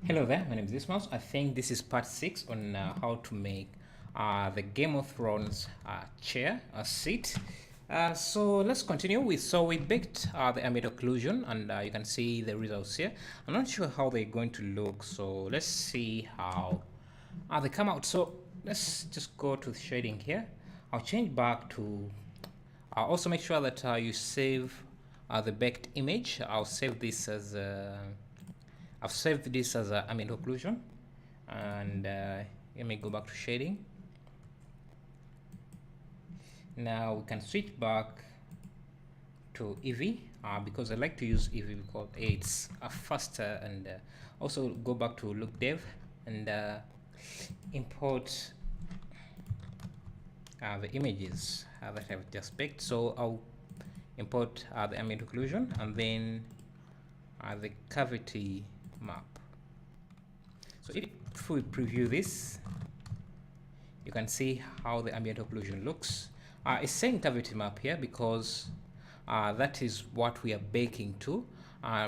Hello there, my name is Ismail. I think this is part 6 on how to make the Game of Thrones chair, a seat. So let's continue with, so we baked the ambient occlusion and you can see the results here. I'm not sure how they're going to look, so let's see how they come out. So let's just go to the shading here. I'll change back to, also make sure that you save the baked image. I've saved this as ambient occlusion, and let me go back to shading. Now we can switch back to Eevee because I like to use Eevee because it's faster, and also go back to look dev and import the images that I've just picked. So I'll import the ambient occlusion and then the cavity map. So if we preview this, you can see how the ambient occlusion looks. It's saying cavity map here because that is what we are baking to.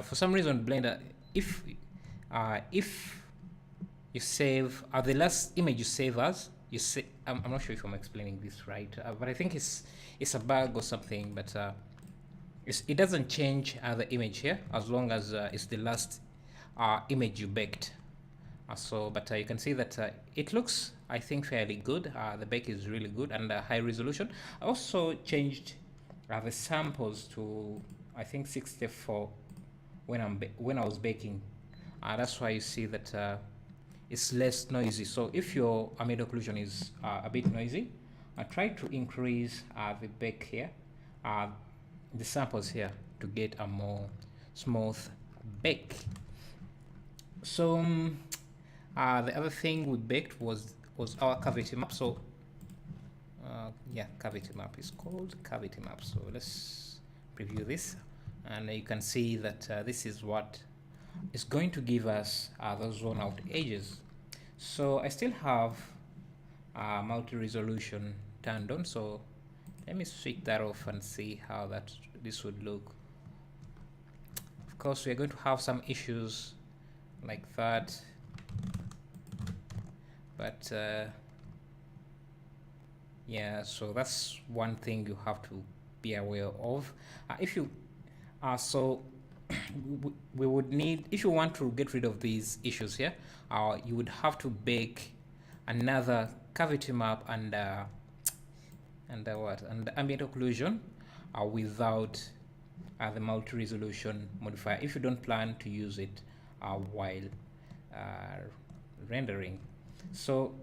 For some reason, Blender, if you save the last image you save as, you say, I'm not sure if I'm explaining this right, but I think it's a bug or something, but it doesn't change the image here as long as it's the last image you baked. But you can see that it looks, I think, fairly good. The bake is really good and high resolution. I also changed the samples to, I think, 64 when I was baking. That's why you see that it's less noisy. So if your ambient occlusion is a bit noisy, try to increase the bake here, the samples here, to get a more smooth bake. So the other thing we baked was our cavity map. So yeah, cavity map is called cavity map. So let's preview this, and you can see that this is what is going to give us those zone out edges. So I still have multi-resolution turned on, so let me switch that off and see how this would look. Of course, we're going to have some issues like that, but yeah, so that's one thing you have to be aware of. If you so we would need, if you want to get rid of these issues here, you would have to bake another cavity map and ambient occlusion without the multi-resolution modifier, if you don't plan to use it while rendering. So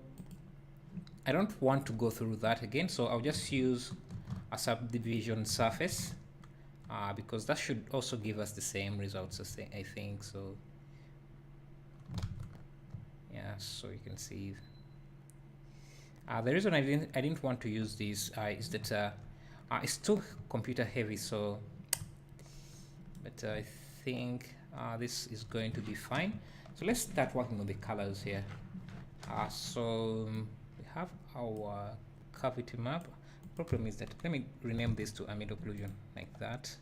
I don't want to go through that again, so I'll just use a subdivision surface because that should also give us the same results, I think. So yeah, so you can see the reason I didn't want to use this is that it's too computer heavy. So but I think this is going to be fine. So let's start working on the colors here. So we have our cavity map. Problem is that, let me rename this to ambient occlusion like that.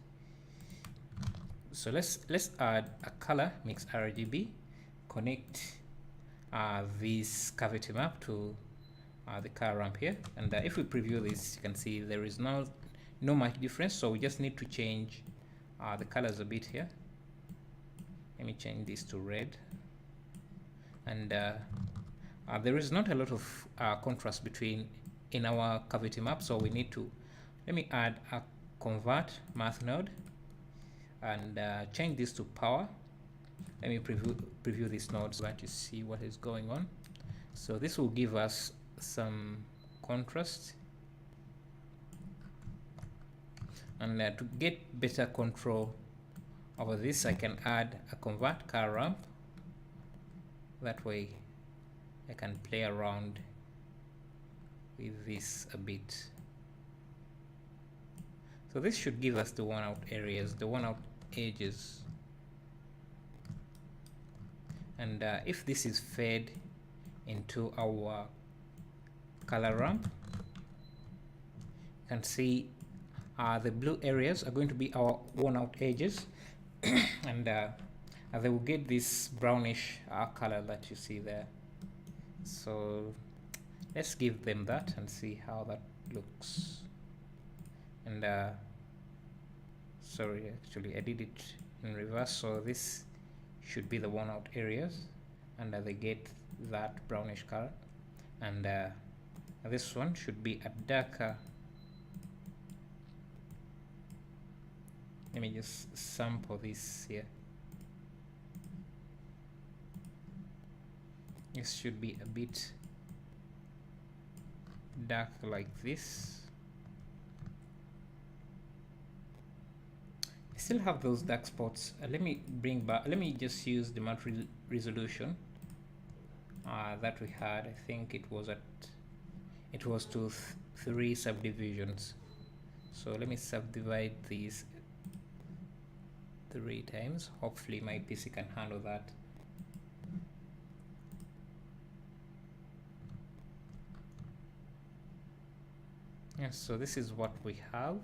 So let's add a color mix RGB, connect this cavity map to the color ramp here, and if we preview this, you can see there is no much difference. So we just need to change the colors a bit here. Let me change this to red, and there is not a lot of contrast in our cavity map, so we need to, let me add a convert math node and change this to power. Let me preview this node so that you see what is going on. So this will give us some contrast, and to get better control over this, I can add a convert color ramp. That way I can play around with this a bit. So this should give us the one out areas, the one out edges, and if this is fed into our color ramp, you can see the blue areas are going to be our worn out edges and they will get this brownish color that you see there. So let's give them that and see how that looks. And sorry, actually I did it in reverse, so this should be the worn out areas, and they get that brownish color, and this one should be a darker. Let me just sample this here. This should be a bit dark like this. I still have those dark spots. Let me bring back, let me just use the matte resolution that we had. I think it was to 3 subdivisions. So let me subdivide these 3 times. Hopefully my PC can handle that. Yeah, so this is what we have.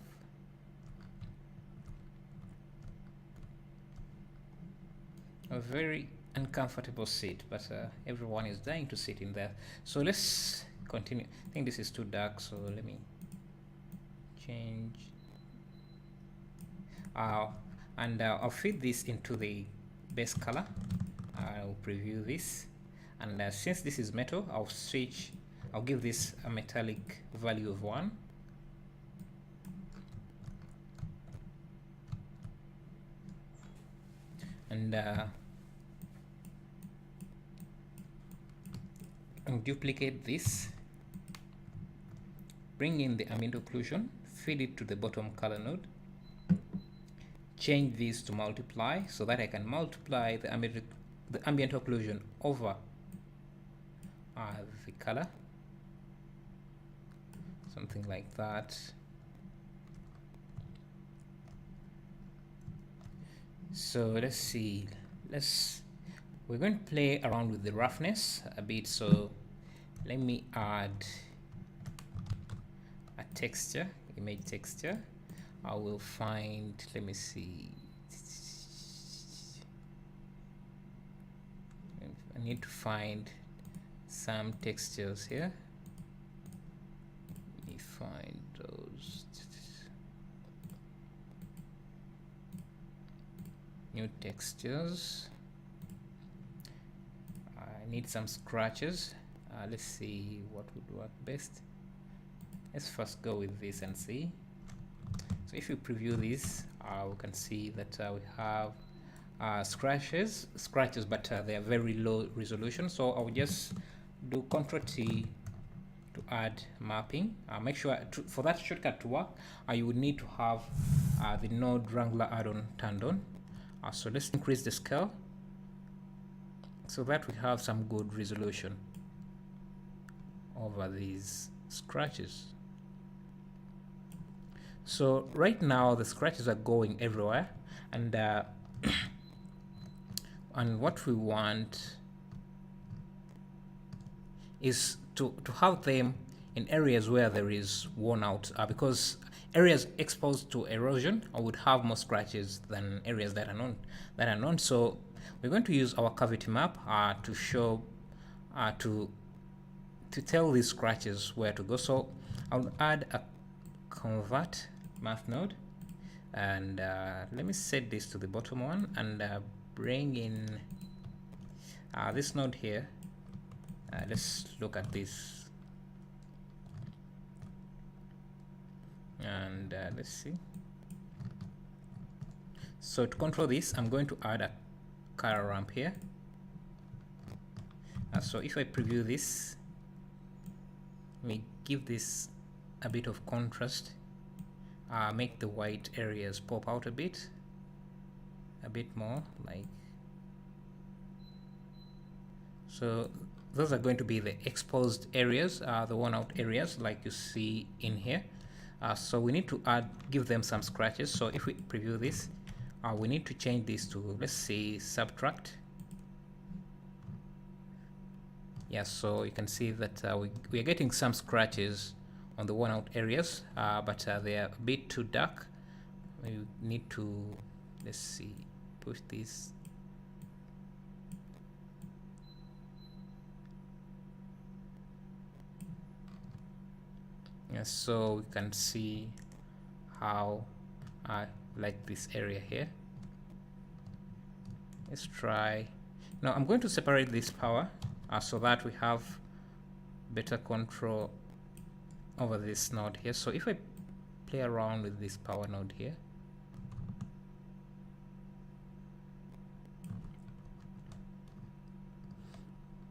A very uncomfortable seat, but everyone is dying to sit in there. So let's continue. I think this is too dark, so let me change. And I'll feed this into the base color. I'll preview this, and since this is metal, I'll give this a metallic value of 1. And duplicate this, bring in the ambient occlusion, feed it to the bottom color node, change this to multiply so that I can multiply the ambient occlusion over the color, something like that. So let's see, we're going to play around with the roughness a bit. So let me add a texture, image texture. I will find, let me see, I need to find some textures here. Let me find those. New textures. I need some scratches. Let's see what would work best. Let's first go with this and see. So if you preview this, we can see that we have scratches, but they are very low resolution. So I'll just do Ctrl+T to add mapping. Make sure for that shortcut to work, you would need to have the Node Wrangler add-on turned on. So let's increase the scale so that we have some good resolution over these scratches. So right now the scratches are going everywhere, and and what we want is to have them in areas where there is worn out, because areas exposed to erosion would have more scratches than areas that are known. So we're going to use our cavity map to show to tell these scratches where to go. So I'll add a convert math node, and let me set this to the bottom one, and bring in this node here. Let's look at this. And let's see. So to control this, I'm going to add a color ramp here. So if I preview this, let me give this a bit of contrast, make the white areas pop out a bit more, like so. Those are going to be the exposed areas, the worn out areas like you see in here. So we need to give them some scratches. So if we preview this, we need to change this to, let's say, subtract. Yeah, so you can see that we are getting some scratches on the worn out areas, but they are a bit too dark. We need to, let's see, push this so we can see how I like this area here. Let's try. Now I'm going to separate this power so that we have better control over this node here. So if I play around with this power node here,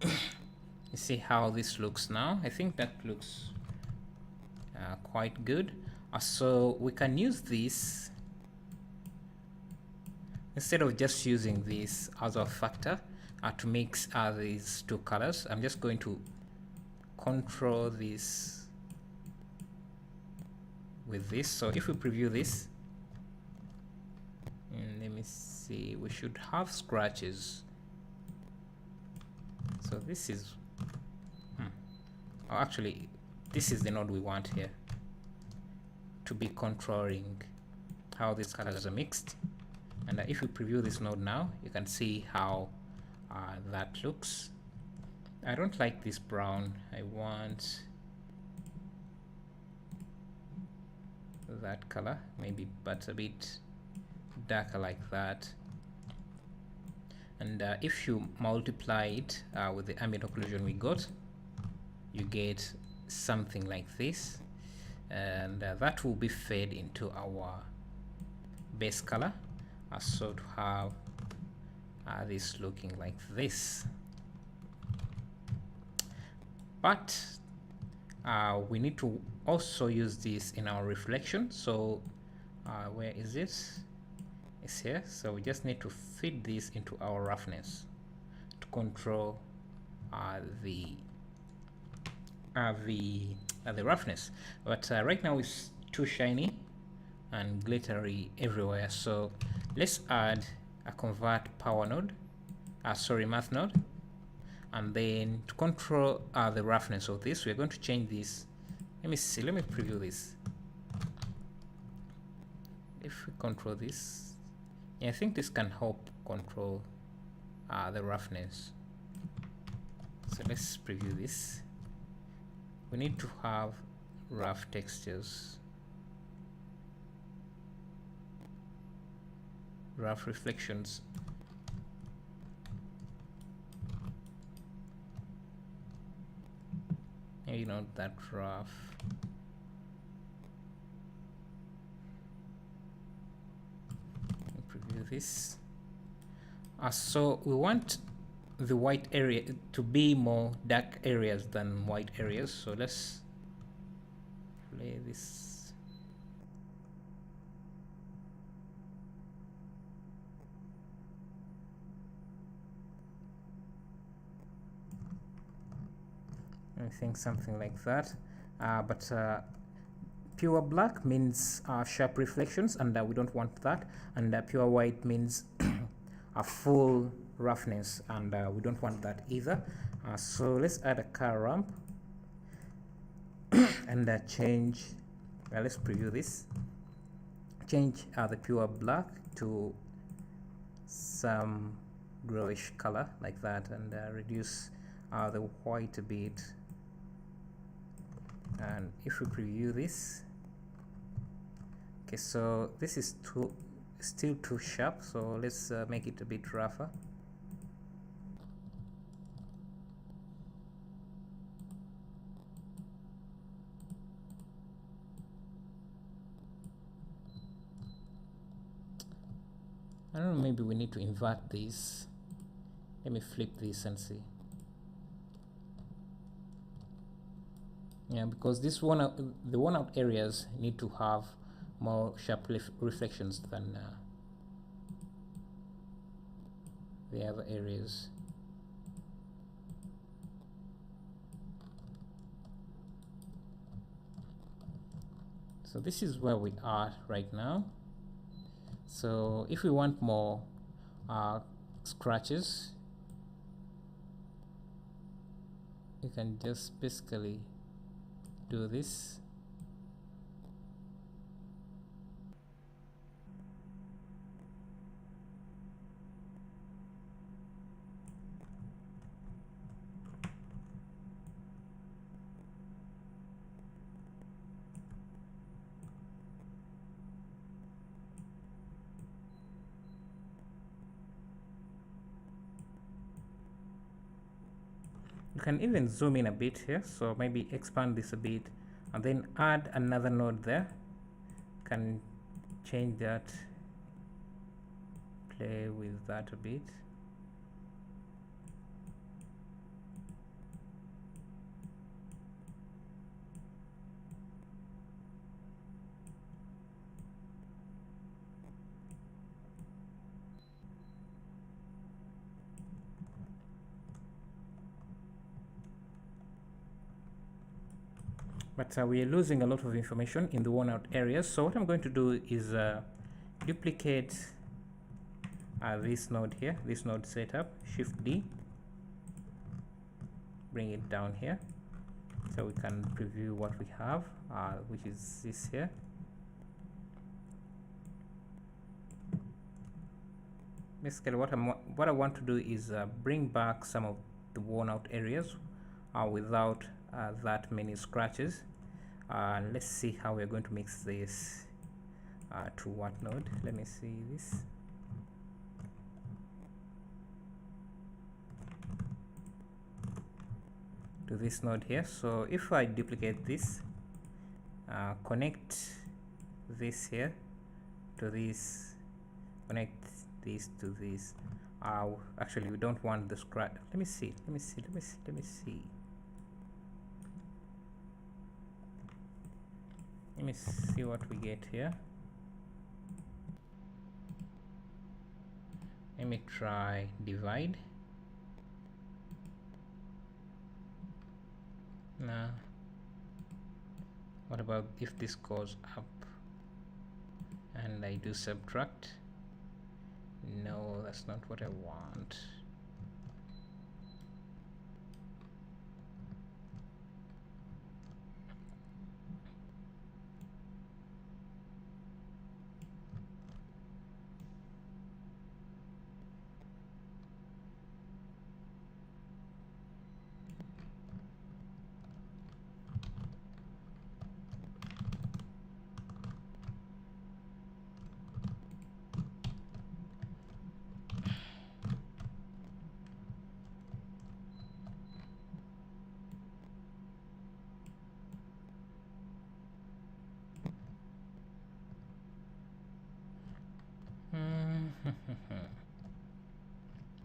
you see how this looks now. I think that looks quite good. So we can use this instead of just using this as a factor to mix these two colors. I'm just going to control this with this. So if we preview this, and let me see, we should have scratches. So this is oh, actually this is the node we want here to be controlling how these colors are mixed. And if we preview this node now, you can see how that looks. I don't like this brown. I want that color, maybe, but a bit darker like that. And if you multiply it with the ambient occlusion we got, you get something like this, and that will be fed into our base color, so to have this looking like this. But we need to also use this in our reflection. So where is it? It's here. So we just need to feed this into our roughness to control the roughness. But right now it's too shiny and glittery everywhere. So let's add a convert power node, math node, and then to control the roughness of this, we're going to change this. Let me see, let me preview this. If we control this, yeah, I think this can help control the roughness. So let's preview this. We need to have rough textures, rough reflections. Maybe not that rough. Preview this. So we want the white area to be more dark areas than white areas. So let's play this. I think something like that. But pure black means sharp reflections, and we don't want that. And pure white means a full roughness, and we don't want that either. So let's add a car ramp and change. Let's preview this. Change the pure black to some grayish color like that, and reduce the white a bit. And if we preview this, okay, so this is still too sharp, so let's make it a bit rougher. I don't know, maybe we need to invert this. Let me flip this and see. Yeah, because this one out, the one out areas need to have more sharp reflections than the other areas. So this is where we are right now. So if we want more scratches, you can just basically do this. You can even zoom in a bit here, so maybe expand this a bit and then add another node there. You can change that, play with that a bit. But we are losing a lot of information in the worn out areas. So what I'm going to do is duplicate this node here, this node setup, Shift D, bring it down here so we can preview what we have, which is this here. Basically what I want to do is bring back some of the worn out areas without that many scratches. Let's see how we're going to mix this to what node. Let me see this. To this node here. So if I duplicate this, connect this here to this, connect this to this. Actually we don't want the scratch. Let me see what we get here. Let me try divide. Nah. What about if this goes up and I do subtract? No, that's not what I want.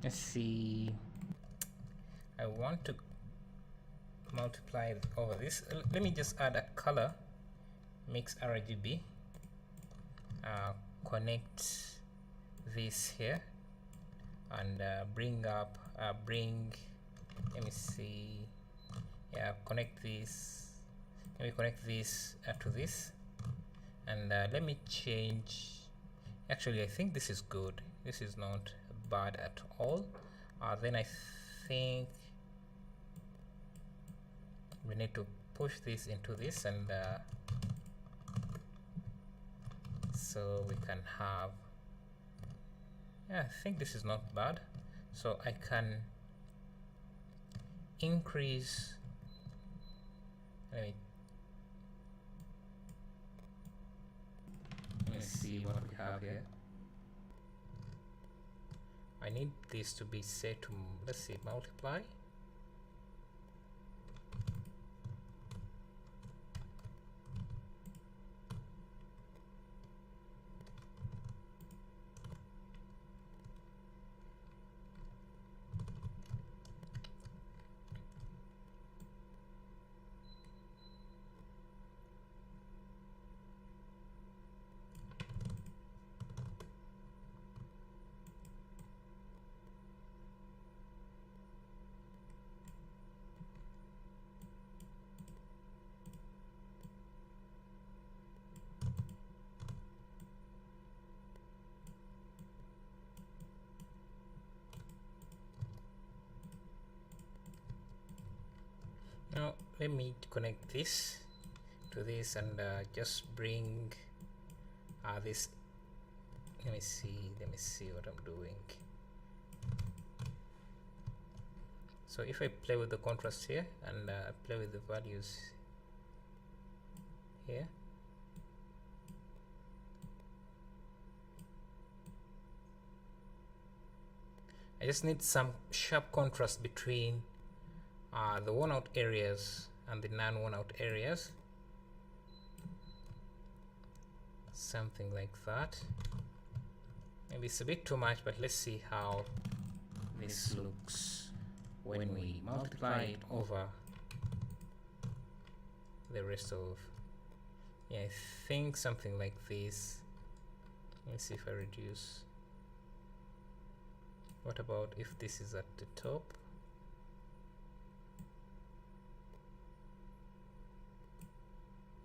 Let's see. I want to multiply over this. Let me just add a color, mix RGB, connect this here, and bring up, let me see, yeah, connect this. Let me connect this to this, and let me change. Actually, I think this is good. This is not bad at all. Then I think we need to push this into this, and so we can have, yeah, I think this is not bad. So I can increase, let me see what we have here. I need this to be set to, let's see, multiply. Now let me connect this to this, and just bring this. Let me see what I'm doing. So if I play with the contrast here and play with the values here, I just need some sharp contrast between the worn out areas and the non-worn out areas, something like that. Maybe it's a bit too much, but let's see how this looks when we multiply it over the rest of, yeah, I think something like this. Let me see if I reduce. What about if this is at the top?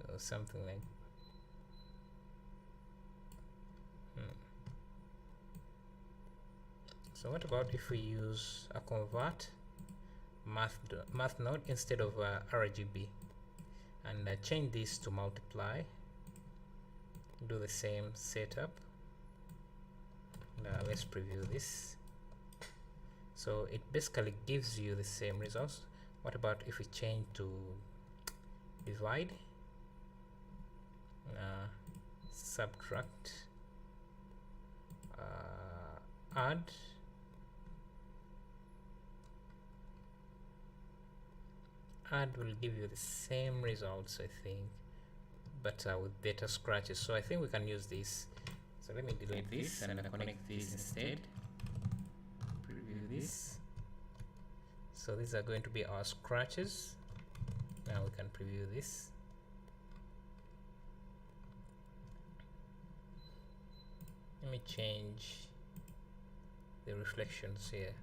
Or something like So what about if we use a convert math node instead of RGB, and change this to multiply, do the same setup. Now let's preview this. So it basically gives you the same results. What about if we change to divide, subtract, add, will give you the same results, I think, but with better scratches. So I think we can use this. So let me delete this and connect this instead. Preview this. So these are going to be our scratches. Now we can preview this. Let me change the reflections here.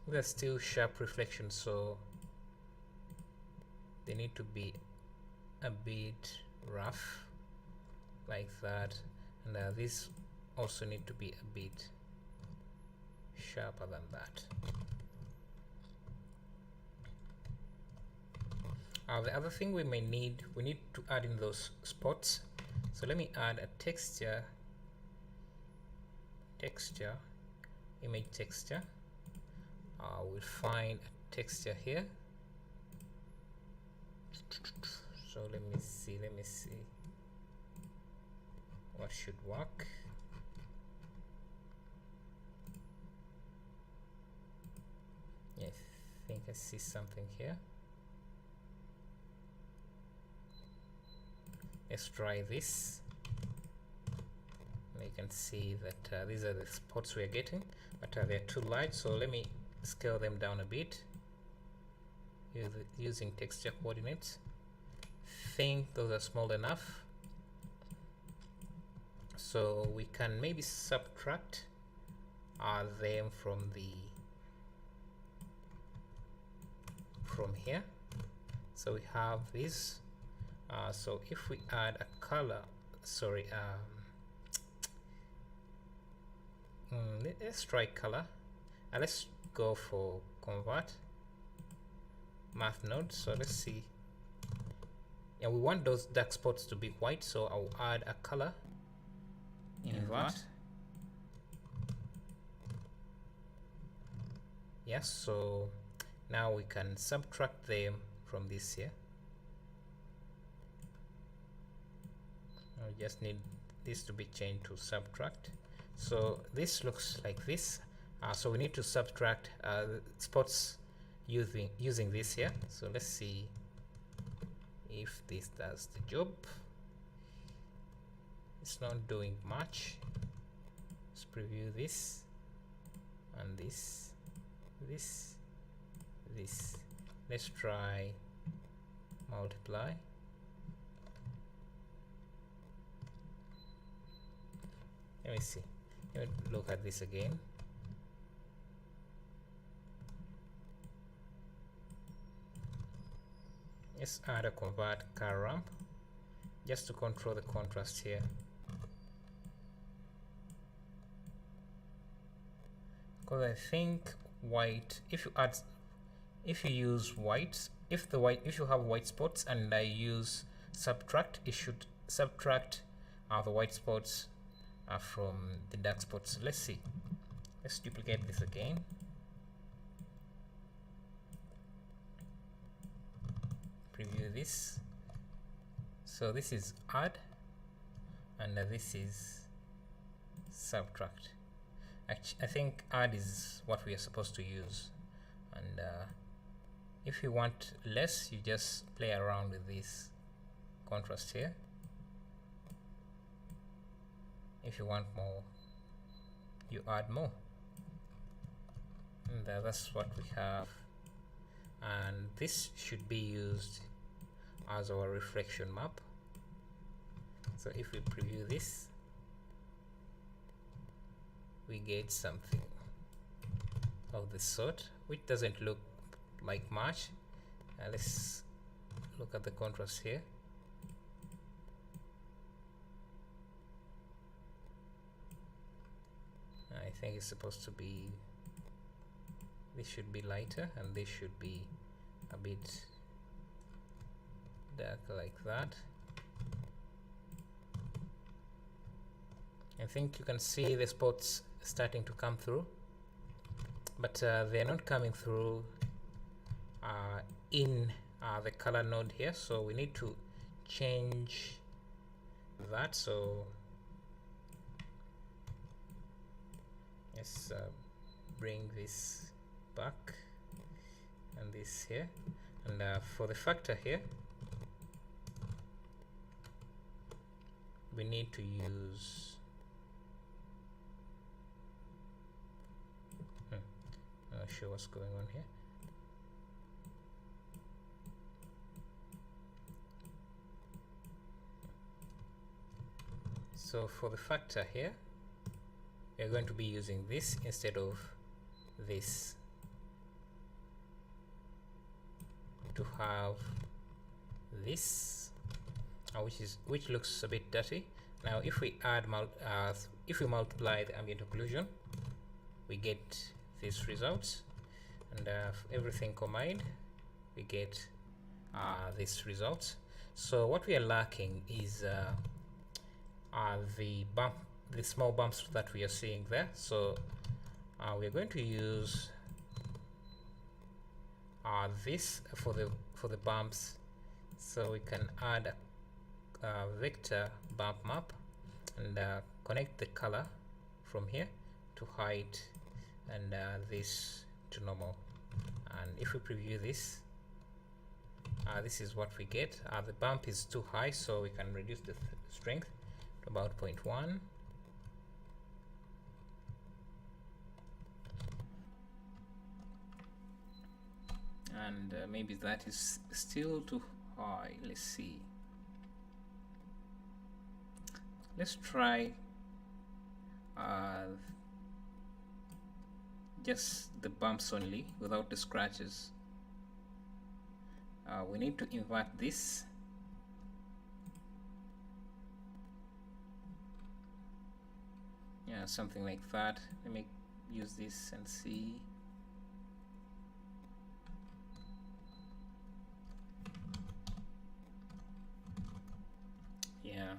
They're still sharp reflections, so they need to be a bit rough like that, and these also need to be a bit sharper than that. The other thing we may need, we need to add in those spots. So let me add a texture, image texture. We'll find a texture here. So let me see what should work. Yeah, I think I see something here. Let's try this. You can see that these are the spots we are getting, but they're too light, so let me scale them down a bit using texture coordinates. Think those are small enough, so we can maybe subtract them from here. So we have this. So if we add a color, sorry, let's try color, and let's go for convert math node. So let's see, and we want those dark spots to be white, so I'll add a color, invert. Yes, so now we can subtract them from this here. We just need this to be changed to subtract. So this looks like this. So we need to subtract spots using this here. So let's see if this does the job. It's not doing much. Let's preview this and this. Let's try multiply. Let me see. Let me look at this again. Let's add a convert car ramp just to control the contrast here. Because I think white, if you use white, if you have white spots and I use subtract, it should subtract the white spots from the dark spots. Let's see. Let's duplicate this again. Preview this. So this is add, and this is subtract. Actually, I think add is what we are supposed to use, and if you want less, you just play around with this contrast here. If you want more, you add more, and that's what we have. And this should be used as our reflection map. So if we preview this, we get something of this sort, which doesn't look like much. Let's look at the contrast here. I think it's supposed to be, this should be lighter and this should be a bit darker like that. I think you can see the spots starting to come through, but they're not coming through in the color node here, so we need to change that. So let's bring this back and this here, and for the factor here we need to use not sure what's going on here. So for the factor here, we are going to be using this instead of this to have this, which looks a bit dirty. Now if we add if we multiply the ambient occlusion, we get these results, and everything combined we get these results. So what we are lacking is the small bumps that we are seeing there. So we're going to use this for the bumps, so we can add a vector bump map and connect the color from here to height and this to normal. And if we preview this, this is what we get. The bump is too high, so we can reduce the strength to about 0.1. And maybe that is still too high. Let's see. Let's try just the bumps only without the scratches. We need to invert this. Yeah, something like that. Let me use this and see. Yeah,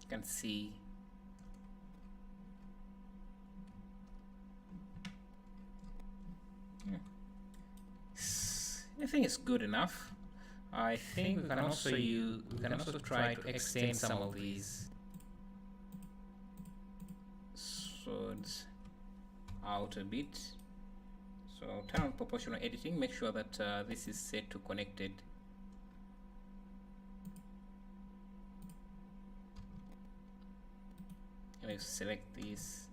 you can see I think it's good enough. I think we can also try to extend some of these swords out a bit. So turn on proportional editing, make sure that this is set to connected. And select this.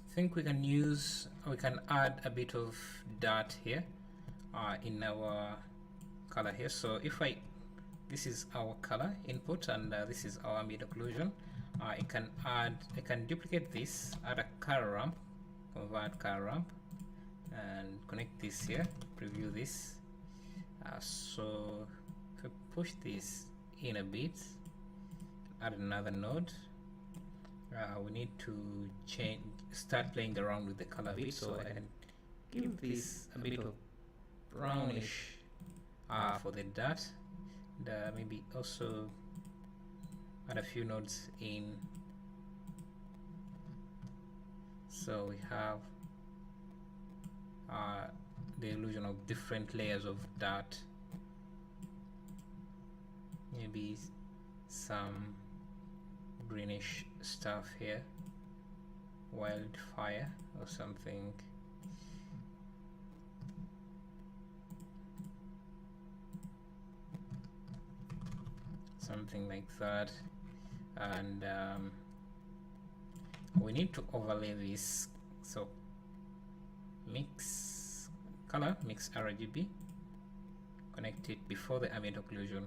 I think we can add a bit of dot here in our color here. So if this is our color input and this is our ambient occlusion, I can duplicate this, add a car ramp, convert car ramp, and connect this here, preview this. So if I push this in a bit, add another node, we need to start playing around with the color bit, so I can give this a bit of brownish for the dot, and maybe also add a few nodes in, so we have the illusion of different layers of dot, maybe some greenish stuff here, wildfire or something. Something like that, and we need to overlay this, so mix color, mix RGB, connect it before the ambient occlusion,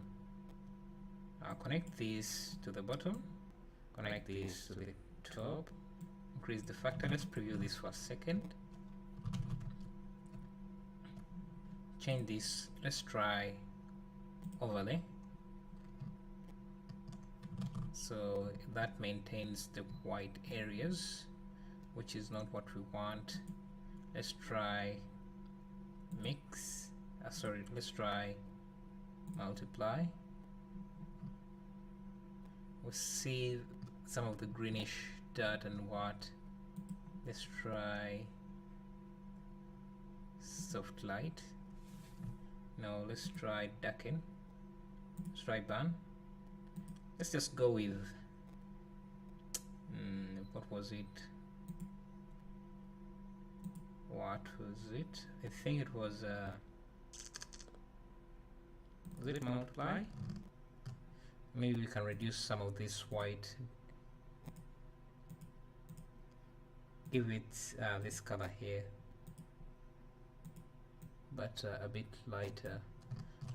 connect this to the bottom, connect this to the top, increase the factor. Let's preview this for a second, change this, let's try overlay, so that maintains the white areas, which is not what we want. Let's try mix, let's try multiply. We see some of the greenish dirt and what. Let's try soft light. No, let's try darken. Let's try burn. Let's just go with what was it? What was it? I think it was it multiply? Maybe we can reduce some of this white, give it this color here, but a bit lighter.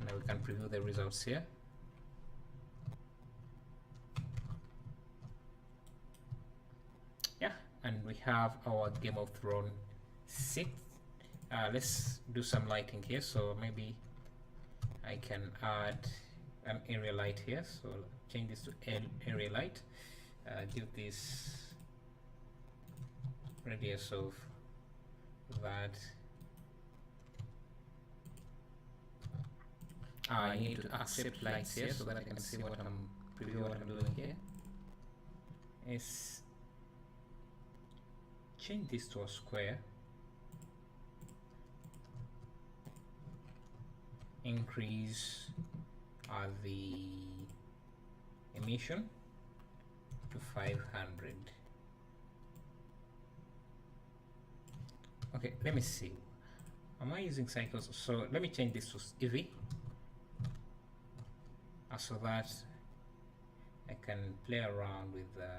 Now we can preview the results here. Yeah, and we have our Game of Thrones 6. Let's do some lighting here, so maybe I can add an area light here, so change this to area light, give this radius of that. I need to accept lights here so that I can see what I'm preview what I'm doing here. Is change this to a square, increase the emission to 500. Okay, let me see. Am I using cycles? So let me change this to EV, so that I can play around with the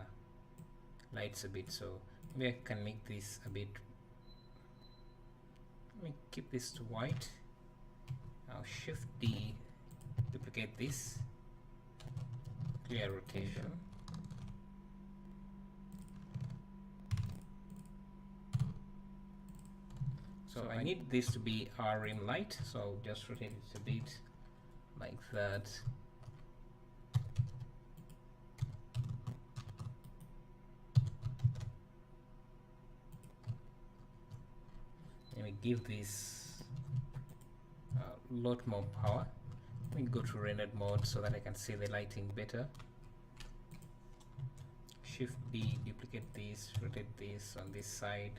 lights a bit. So maybe I can make this a bit. Let me keep this to white. Now Shift D, duplicate this, clear rotation. So I need this to be our rim light, so I'll just rotate it a bit like that. Let me give this a lot more power. Let me go to rendered mode so that I can see the lighting better. Shift D, duplicate this, rotate this on this side.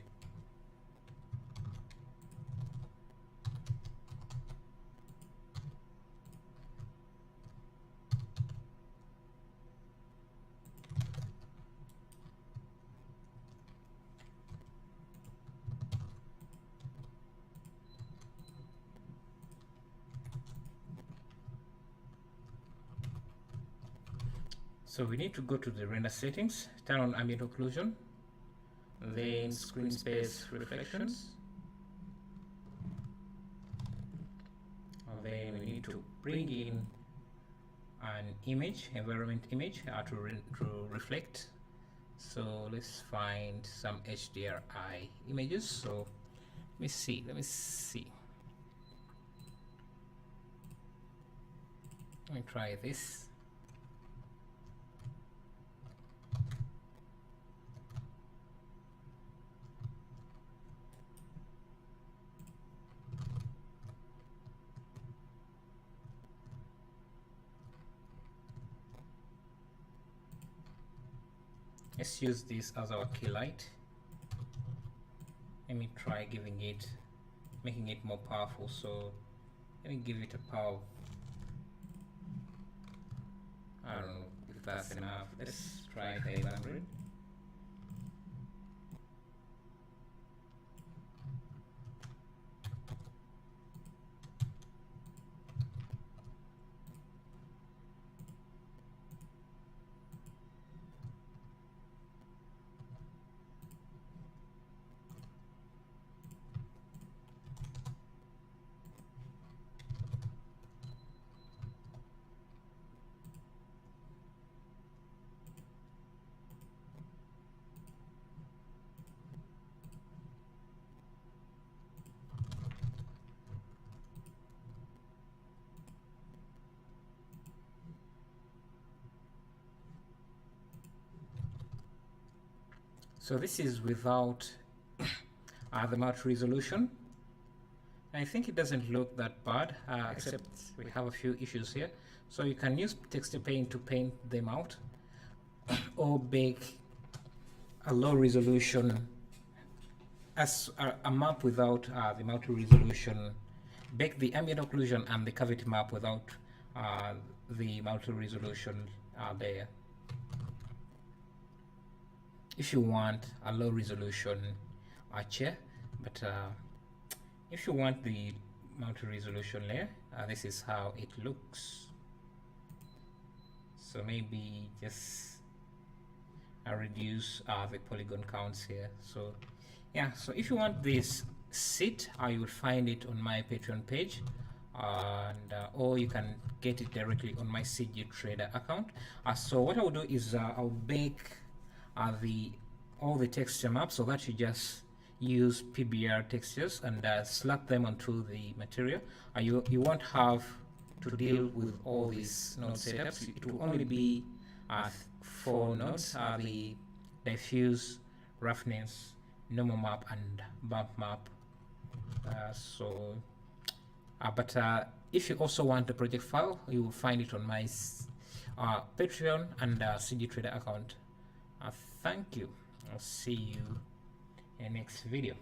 So we need to go to the render settings, turn on ambient occlusion, then screen space reflections. And then we need to bring in an image, environment image, to reflect So let's find some HDRI images. So let me see, let me try this. Let's use this as our key light. Let me try making it more powerful. So let me give it a power of, I don't know if that's enough. Let's try 500. So this is without the multi resolution. I think it doesn't look that bad, except we have a few issues here. So you can use texture paint to paint them out, or bake a low resolution as a map without the multi resolution. Bake the ambient occlusion and the cavity map without the multi resolution there. If you want a low resolution chair, but if you want the multi-resolution layer, this is how it looks. So maybe just reduce the polygon counts here. So yeah, so if you want this seat, you will find it on my Patreon page, and or you can get it directly on my CG Trader account. So what I will do is I'll bake all the texture maps, so that you just use PBR textures and slap them onto the material. You won't have to deal with all these node setups. It will only be 4 nodes: the diffuse, roughness, normal map, and bump map. But if you also want the project file, you will find it on my Patreon and CG Trader account. Thank you. I'll see you in the next video.